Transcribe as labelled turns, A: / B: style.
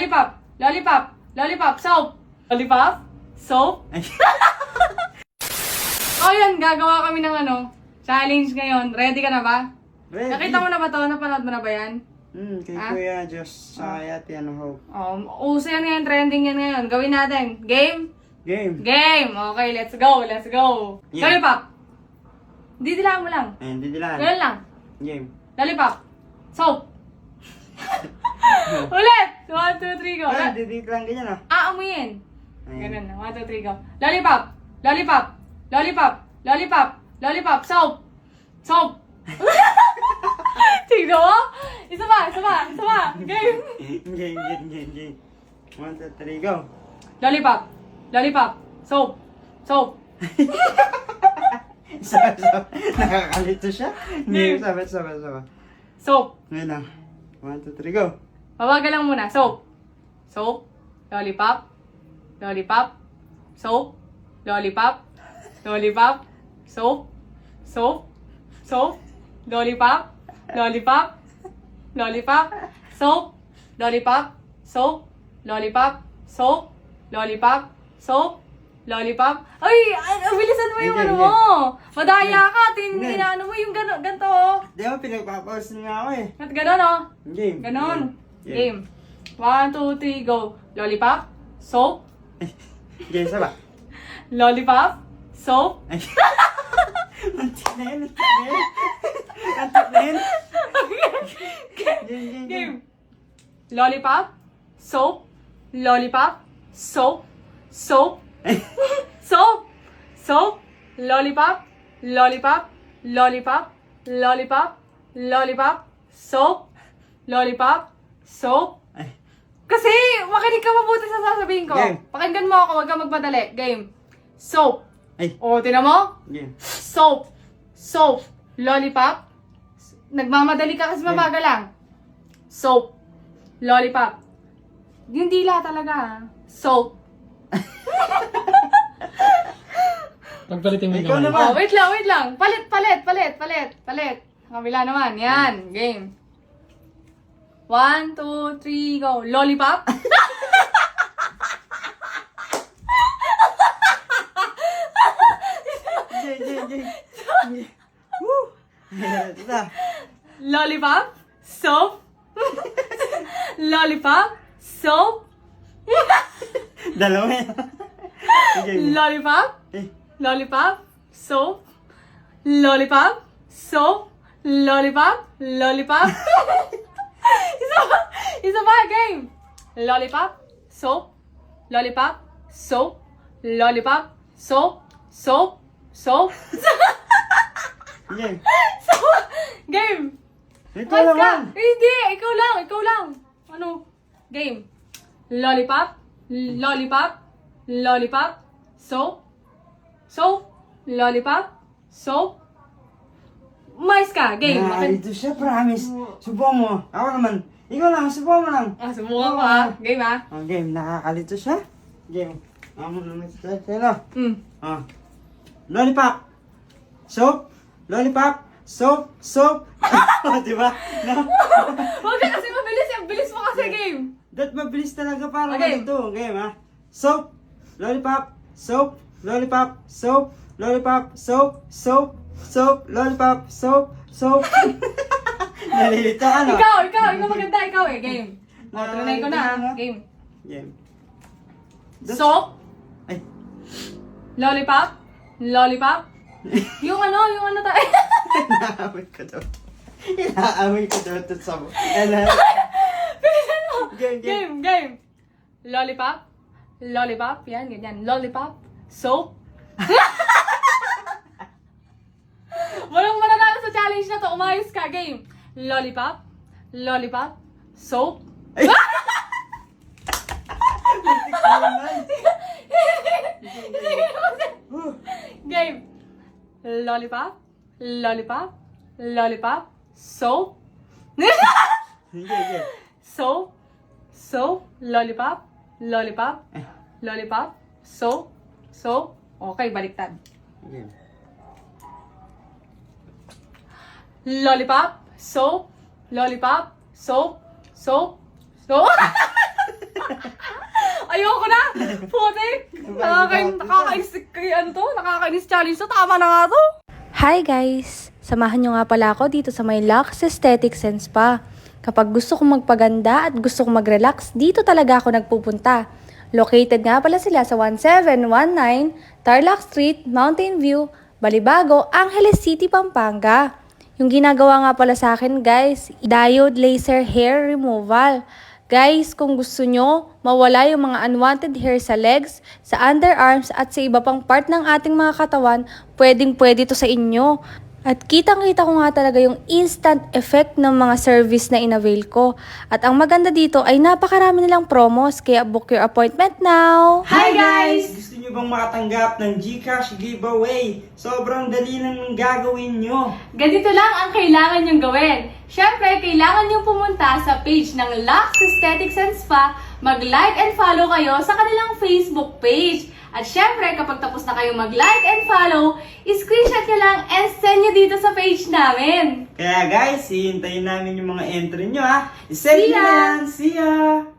A: Lollipop. Lollipop. Lollipop. Soap. Lollipop. Soap. O yan, gagawa kami ng challenge ngayon. Ready ka na ba?
B: Ready.
A: Nakita mo na ba to? Napanood mo na ba yan?
B: Kay Kuya Diyos sa Ate Hope.
A: Uso yan ngayon, trending yan ngayon. Gawin natin. Game?
B: Game.
A: Game! Okay, let's go, let's go.
B: Yeah.
A: Lollipop. Didilaan mo lang.
B: Ayun, didilaan.
A: Ganun lang.
B: Game.
A: Lollipop. Soap. Ulit! 1, 2, 3, go.
B: Didit lang ganyan
A: Aamuyin.
B: Ayun.
A: Ganun. 1, 2, 3, go. Lollipop. Lollipop. Lollipop. Lollipop. Lollipop. Soap. Soap. Tignan mo? Isa pa. Game.
B: Game. 1, 2, 3, go.
A: Lollipop. Lollipop. Soap. Soap.
B: Sabi. Nakakalito siya.
A: Game.
B: Sabi.
A: Soap.
B: Ngayon na. 1, 2, 3, go.
A: Babagal lang muna. Soap. Soap. Lollipop. Lollipop. Soap. Lollipop. Lollipop. Soap. Soap. Soap. Lollipop. Lollipop. Lollipop. Soap. Lollipop. Soap. Lollipop. Soap. Lollipop. Soap. Lollipop. Ay! Bilisan mo yung
B: Hindi.
A: mo! Madaya ka!
B: Hindi.
A: Inaano mo yung ganito.
B: Di ba pinagpapaus niya ako eh.
A: At ganon
B: Game.
A: Ganon.
B: Game.
A: Game. 1, 2, 3, go. Lollipop. Soap.
B: Game, saba.
A: Lollipop. Soap.
B: Ay. Antik na yun. Antik na yun. Game.
A: Game. Lollipop. Soap. Lollipop. Soap. Soap. Soap. Soap. Lollipop. Lollipop. Lollipop. Lollipop. Lollipop. Soap. Lollipop. Soap.
B: Ay.
A: Kasi, makinig ka mabuti sa sasabihin ko.
B: Game.
A: Pakinggan mo ako, huwag ka magmadali. Game. Soap.
B: Ay.
A: O, tinan mo?
B: Game.
A: Soap. Soap. Lollipop. Nagmamadali ka kasi mabagal lang. Soap. Lollipop. Yung dila talaga. Soap.
C: Pagpalitin mo yung
B: Ikaw
C: kamay.
B: naman.
A: Oh, wait lang. Palit. Kabila naman. Yan. Game. 1, 2, 3, go. Lollipop.
B: Game. Woo. Ito.
A: Lollipop. Soap. Lollipop. Soap.
B: Dalawa yan. Game.
A: Lollipop.
B: Eh.
A: Lollipop. Soap. Lollipop. Soap. Lollipop. Lollipop. Isa pa. Game. Lollipop. Soap. Lollipop. Soap. Lollipop. Soap. Soap. Soap.
B: Game.
A: Game.
B: Ito
A: Mas ka.
B: naman.
A: Hindi. Ikaw lang. Ano? Game. Lollipop. Lollipop. Lollipop. Soap. Soap. Lollipop. Soap. Mais ka. Game.
B: Ito siya, promise. Subukan mo. Ako naman. Ikaw lang, subukan mo lang.
A: Subukan ko ha. Game ha.
B: Game, nakakalito siya. Game. Amo naman siya. Sino? Lollipop. Soap. Lollipop. Soap. Diba? No?
A: Huwag ka kasi mabilis. Ang bilis mo kasi game.
B: That mabilis talaga para
A: Okay.
B: ganito. Game, ha? Soap. Lollipop. Soap. Lollipop. Soap. Lollipop. Soap. Lollipop. Soap. Nalilito ka, no?
A: Ikaw maganda. Ikaw eh. Game. Trinay ko na ha. Game.
B: Game.
A: Soap.
B: Ay.
A: Lollipop. Yung ano tayo.
B: Inaaway ko daw ito sa mo.
A: Bilisan mo.
B: Game.
A: Game. Lollipop. Yan, ganyan. Lollipop. Soap. Walang mananalo sa challenge na to. Umayos ka. Game. Lollipop. Soap.
B: Ay!
A: Game. Lollipop. Soap.
B: Sige.
A: Soap. Lollipop. Soap. Okay, baliktad.
B: Game.
A: Lollipop. Soap. Ayoko na! Putik! Nakakainis kayo to. Nakakainis challenge to. Tama na nga to. Hi guys! Samahan nyo nga pala ako dito sa may Lux Aesthetics and Spa. Kapag gusto kong magpaganda at gusto kong mag-relax, dito talaga ako nagpupunta. Located nga pala sila sa 1719 Tarlac Street, Mountain View, Balibago, Angeles City, Pampanga. Yung ginagawa nga pala sa akin guys, diode laser hair removal. Guys, kung gusto nyo mawala yung mga unwanted hair sa legs, sa underarms at sa iba pang part ng ating mga katawan, pwedeng-pwede to sa inyo. At kitang-kita ko nga talaga yung instant effect ng mga service na inavail ko. At ang maganda dito ay napakarami nilang promos, kaya book your appointment now!
B: Hi guys! Gusto nyo bang makatanggap ng GCash giveaway? Sobrang dali lang ng gagawin nyo.
A: Ganito lang ang kailangan nyong gawin. Siyempre, kailangan nyong pumunta sa page ng Lux Aesthetics and Spa, mag-like and follow kayo sa kanilang Facebook page. At syempre, kapag tapos na kayo mag-like and follow, screenshot nyo lang and send nyo dito sa page namin.
B: Kaya guys, hihintayin namin yung mga entry nyo ha. I-send nyo na yan. See ya!